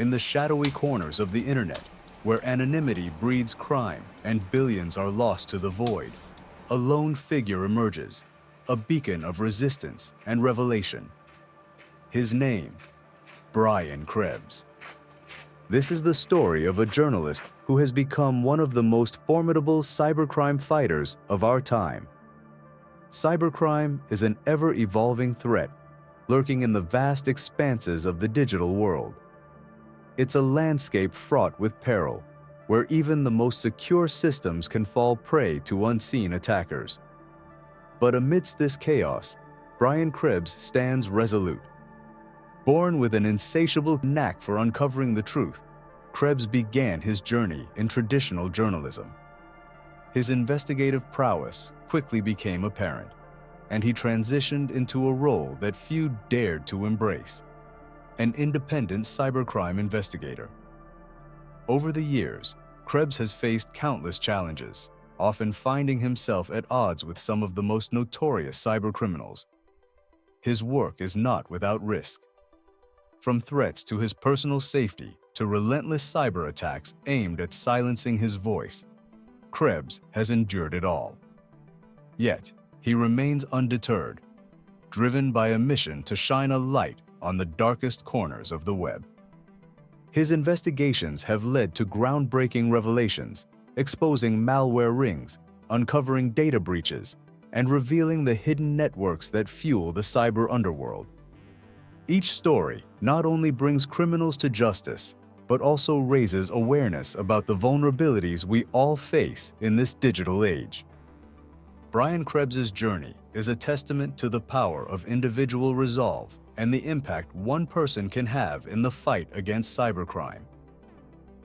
in the shadowy corners of the internet, where anonymity breeds crime and billions are lost to the void, a lone figure emerges, a beacon of resistance and revelation. His name, Brian Krebs. This is the story of a journalist who has become one of the most formidable cybercrime fighters of our time. Cybercrime is an ever-evolving threat lurking in the vast expanses of the digital world. It's a landscape fraught with peril, where even the most secure systems can fall prey to unseen attackers. But amidst this chaos, Brian Krebs stands resolute. Born with an insatiable knack for uncovering the truth, Krebs began his journey in traditional journalism. His investigative prowess quickly became apparent, and he transitioned into a role that few dared to embrace: an independent cybercrime investigator. Over the years, Krebs has faced countless challenges, often finding himself at odds with some of the most notorious cybercriminals. His work is not without risk. From threats to his personal safety to relentless cyber attacks aimed at silencing his voice, Krebs has endured it all. Yet, he remains undeterred, driven by a mission to shine a light on the darkest corners of the web. His investigations have led to groundbreaking revelations, exposing malware rings, uncovering data breaches, and revealing the hidden networks that fuel the cyber underworld. Each story not only brings criminals to justice, but also raises awareness about the vulnerabilities we all face in this digital age. Brian Krebs' journey is a testament to the power of individual resolve and the impact one person can have in the fight against cybercrime.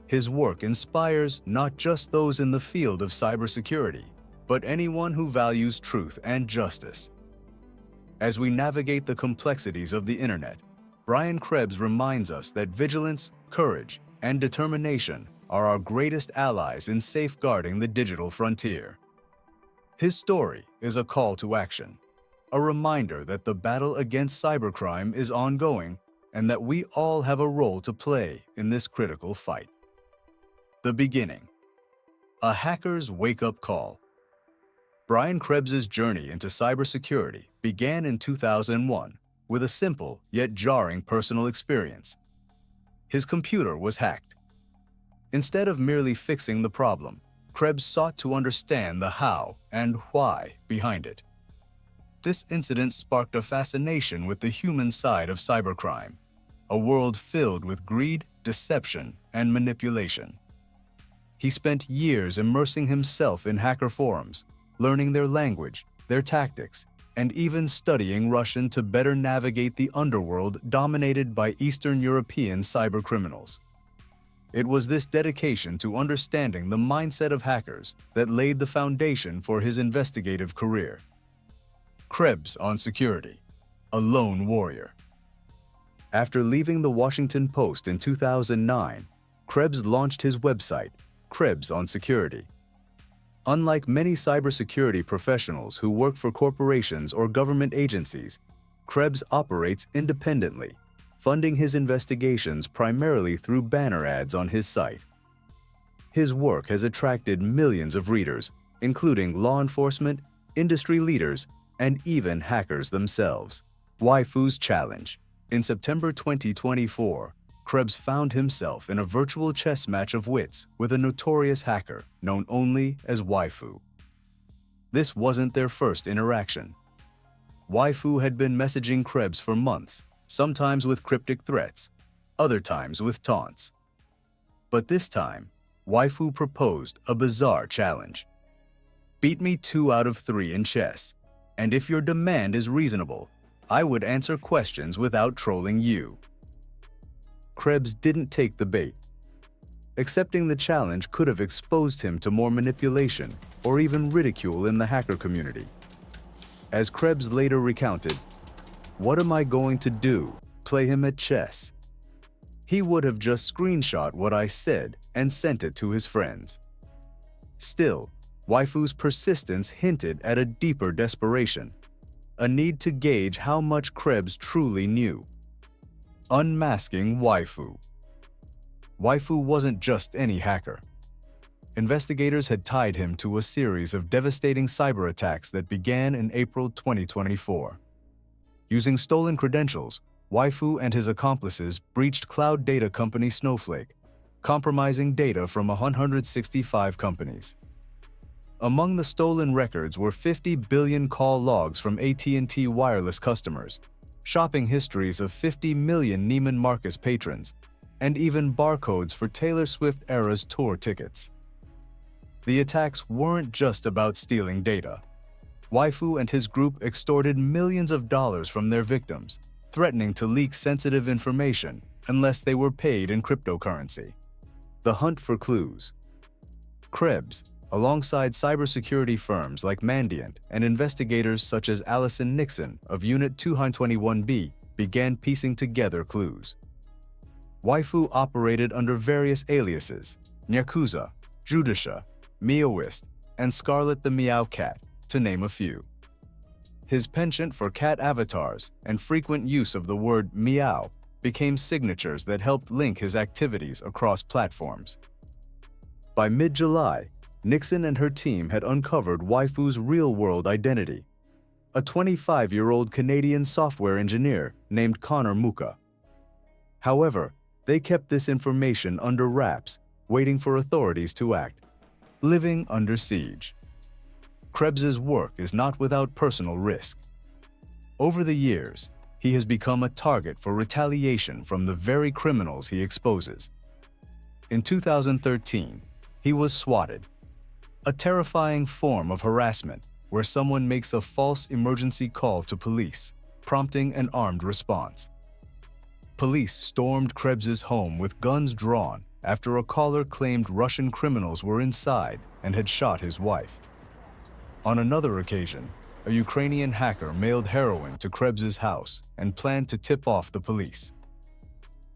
His work inspires not just those in the field of cybersecurity, but anyone who values truth and justice. As we navigate the complexities of the internet, Brian Krebs reminds us that vigilance, courage, and determination are our greatest allies in safeguarding the digital frontier. His story is a call to action, a reminder that the battle against cybercrime is ongoing and that we all have a role to play in this critical fight. The beginning. A hacker's wake-up call. Brian Krebs' journey into cybersecurity began in 2001 with a simple yet jarring personal experience. His computer was hacked. Instead of merely fixing the problem, Krebs sought to understand the how and why behind it. This incident sparked a fascination with the human side of cybercrime, a world filled with greed, deception, and manipulation. He spent years immersing himself in hacker forums, learning their language, their tactics, and even studying Russian to better navigate the underworld dominated by Eastern European cybercriminals. It was this dedication to understanding the mindset of hackers that laid the foundation for his investigative career. Krebs on security, a lone warrior. After leaving the Washington Post in 2009, Krebs launched his website, Krebs on Security. Unlike many cybersecurity professionals who work for corporations or government agencies, Krebs operates independently, funding his investigations primarily through banner ads on his site. His work has attracted millions of readers, including law enforcement, industry leaders, and even hackers themselves. Waifu's Challenge. In September 2024, Krebs found himself in a virtual chess match of wits with a notorious hacker known only as Waifu. This wasn't their first interaction. Waifu had been messaging Krebs for months, sometimes with cryptic threats, other times with taunts. But this time, Waifu proposed a bizarre challenge. Beat me 2 out of 3 in chess, and if your demand is reasonable, I would answer questions without trolling you. Krebs didn't take the bait. Accepting the challenge could have exposed him to more manipulation or even ridicule in the hacker community. As Krebs later recounted, "What am I going to do? Play him at chess?" He would have just screenshot what I said and sent it to his friends. Still, Waifu's persistence hinted at a deeper desperation, a need to gauge how much Krebs truly knew. Unmasking Waifu. Waifu wasn't just any hacker. Investigators had tied him to a series of devastating cyber attacks that began in April 2024. Using stolen credentials, Waifu and his accomplices breached cloud data company Snowflake, compromising data from 165 companies. Among the stolen records were 50 billion call logs from AT&T wireless customers, shopping histories of 50 million Neiman Marcus patrons, and even barcodes for Taylor Swift-era's tour tickets. The attacks weren't just about stealing data. Waifu and his group extorted millions of dollars from their victims, threatening to leak sensitive information unless they were paid in cryptocurrency. The hunt for clues. Krebs, alongside cybersecurity firms like Mandiant and investigators such as Allison Nixon of Unit 221B, began piecing together clues. Waifu operated under various aliases: Nyakuza, Judisha, Meowist, and Scarlet the Meow Cat, to name a few. His penchant for cat avatars and frequent use of the word meow became signatures that helped link his activities across platforms. By mid-July, Nixon and her team had uncovered Waifu's real-world identity, a 25-year-old Canadian software engineer named Connor Muka. However, they kept this information under wraps, waiting for authorities to act. Living under siege. Krebs's work is not without personal risk. Over the years, he has become a target for retaliation from the very criminals he exposes. In 2013, he was swatted, a terrifying form of harassment where someone makes a false emergency call to police, prompting an armed response. Police stormed Krebs's home with guns drawn after a caller claimed Russian criminals were inside and had shot his wife. On another occasion, a Ukrainian hacker mailed heroin to Krebs's house and planned to tip off the police.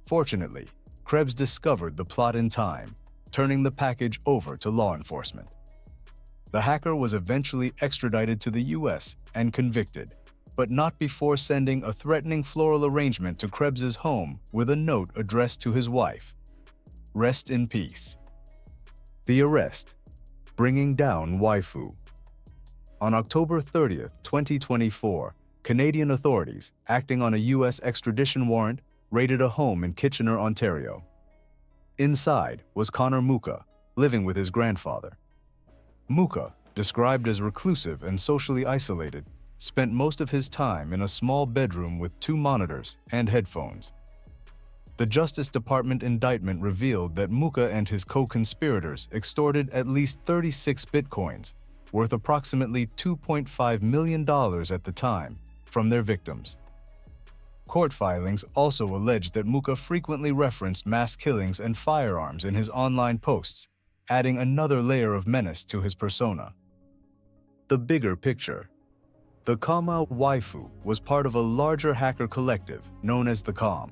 Fortunately, Krebs discovered the plot in time, turning the package over to law enforcement. The hacker was eventually extradited to the US and convicted, but not before sending a threatening floral arrangement to Krebs's home with a note addressed to his wife. Rest in peace. The arrest, bringing down Waifu. On October 30, 2024, Canadian authorities, acting on a US extradition warrant, raided a home in Kitchener, Ontario. Inside was Connor Muka, living with his grandfather. Muka, described as reclusive and socially isolated, spent most of his time in a small bedroom with 2 monitors and headphones. The Justice Department indictment revealed that Muka and his co-conspirators extorted at least 36 bitcoins, worth approximately $2.5 million at the time, from their victims. Court filings also alleged that Muka frequently referenced mass killings and firearms in his online posts, adding another layer of menace to his persona. The bigger picture. The Kama Waifu was part of a larger hacker collective known as the Com.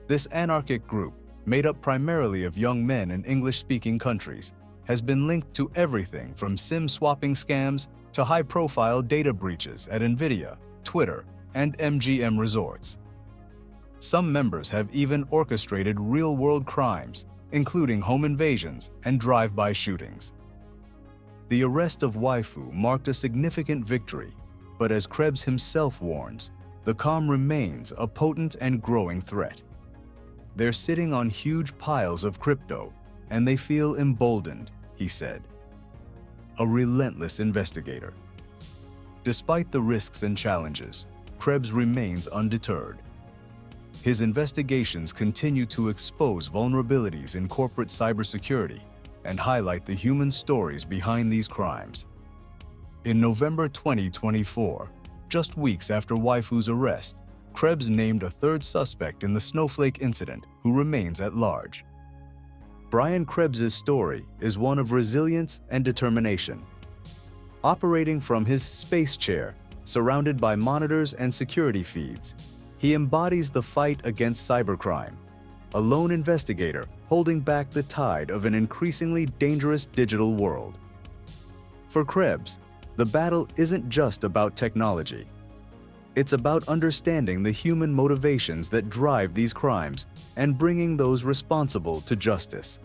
This anarchic group, made up primarily of young men in English-speaking countries, has been linked to everything from SIM-swapping scams to high-profile data breaches at NVIDIA, Twitter, and MGM resorts. Some members have even orchestrated real-world crimes, including home invasions and drive-by shootings. The arrest of Waifu marked a significant victory, but as Krebs himself warns, the Com remains a potent and growing threat. They're sitting on huge piles of crypto, and they feel emboldened, he said. A relentless investigator. Despite the risks and challenges, Krebs remains undeterred. His investigations continue to expose vulnerabilities in corporate cybersecurity and highlight the human stories behind these crimes. In November 2024, just weeks after Waifu's arrest, Krebs named a third suspect in the Snowflake incident who remains at large. Brian Krebs's story is one of resilience and determination. Operating from his space chair, surrounded by monitors and security feeds, he embodies the fight against cybercrime, a lone investigator holding back the tide of an increasingly dangerous digital world. For Krebs, the battle isn't just about technology. It's about understanding the human motivations that drive these crimes and bringing those responsible to justice.